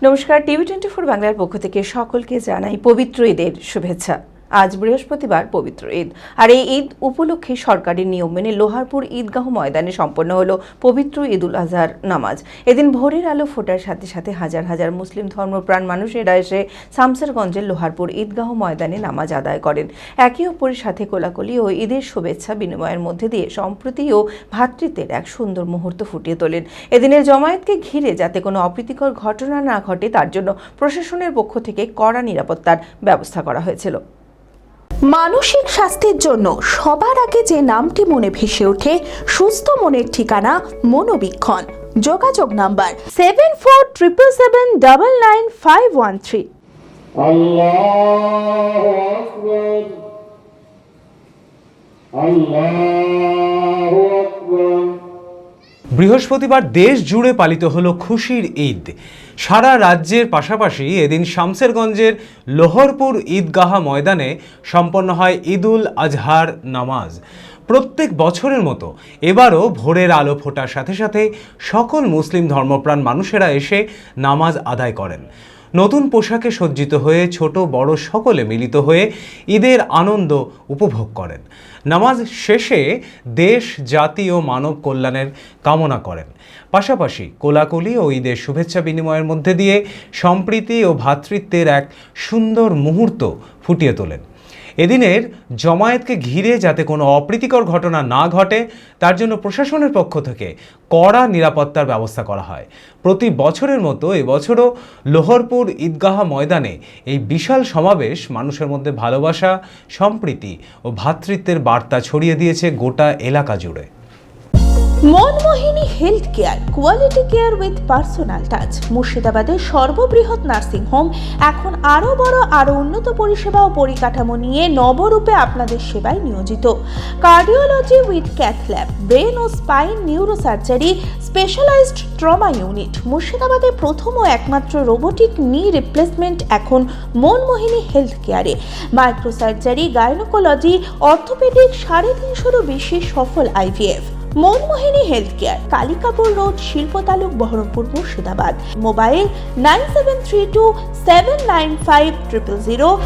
নমস্কার, TV24 বাংলার পক্ষ থেকে সকলকে জানাই পবিত্র ঈদের শুভেচ্ছা। আজ বৃহস্পতিবার পবিত্র ঈদ, আর এই ঈদ উপলক্ষে সরকারি নিয়ম মেনে লোহারপুর ঈদগাহ ময়দানে সম্পন্ন হলো পবিত্র ঈদুল আজহার নামাজ। এদিন ভোরের আলো ফোটার সাথে সাথে হাজার হাজার মুসলিম ধর্মপ্রাণ মানুষেরা এসে শামসেরগঞ্জের লোহারপুর ঈদগাহ ময়দানে নামাজ আদায় করেন। একে অপরের সাথে কোলাকুলি ও ঈদের শুভেচ্ছা বিনিময়ের মধ্যে দিয়ে সম্প্রীতি ও ভ্রাতৃত্বের এক সুন্দর মুহূর্ত ফুটিয়ে তোলেন। এদিনের জমায়েতকে ঘিরে যাতে কোনো অপ্রীতিকর ঘটনা না ঘটে তার জন্য প্রশাসনের পক্ষ থেকে কড়া নিরাপত্তার ব্যবস্থা করা হয়েছিল। মানসিক স্বাস্থ্যের জন্য সবার আগে যে নামটি মনে ভেসে ওঠে, সুস্থ মনের ঠিকানা মনোবীক্ষণ। যোগাযোগ নাম্বার 7477799513। আল্লাহু আকবার, আল্লাহু আকবার। বৃহস্পতিবার দেশ জুড়ে পালিত হলো খুশির ঈদ। সারা রাজ্যের পাশাপাশি এদিন শামসেরগঞ্জের লোহরপুর ঈদগাহ ময়দানে সম্পন্ন হয় ঈদুল আজহার নামাজ। প্রত্যেক বছরের মতো এবারও ভোরের আলো ফোটার সাথে সাথে সকল মুসলিম ধর্মপ্রাণ মানুষেরা এসে নামাজ আদায় করেন। নতুন পোশাকে সজ্জিত হয়ে ছোট বড় সকলে মিলিত হয়ে ঈদের আনন্দ উপভোগ করেন। নামাজ শেষে দেশ, জাতি ও মানব কল্যাণের কামনা করেন। পাশাপাশি কোলাকুলি ও ঈদের শুভেচ্ছা বিনিময়ের মধ্যে দিয়ে সম্প্রীতি ও ভ্রাতৃত্বের এক সুন্দর মুহূর্ত ফুটিয়ে তোলেন। এদিনের জমায়েতকে ঘিরে যাতে কোনো অপ্রীতিকর ঘটনা না ঘটে তার জন্য প্রশাসনের পক্ষ থেকে কড়া নিরাপত্তার ব্যবস্থা করা হয়। প্রতি বছরের মতো এবছরও লোহরপুর ঈদগাহ ময়দানে এই বিশাল সমাবেশ মানুষের মধ্যে ভালোবাসা, সম্প্রীতি ও ভ্রাতৃত্বের বার্তা ছড়িয়ে দিয়েছে গোটা এলাকা জুড়ে। Manmohini health care, quality care with personal touch. মুর্শিদাবাদের সর্ববৃহৎ নার্সিং হোম এখন আরও বড়, আরও উন্নত পরিষেবা ও পরিকাঠামো নিয়ে নবরূপে আপনাদের সেবায় নিয়োজিত। Cardiology with cath lab, brain ও spine neurosurgery, specialised trauma unit. মুর্শিদাবাদে প্রথম ও একমাত্র রোবোটিক নি রিপ্লেসমেন্ট এখন মনমোহিনী হেলথ কেয়ারে। মাইক্রোসার্জারি, গাইনোকোলজি, অর্থোপেডিক, 350-এরও বেশি সফল IVF। Manmohini health care, Kalikapur road, শিল্পতালুক, বহরমপুর, মুর্শিদাবাদ। মোবাইল 9732795000।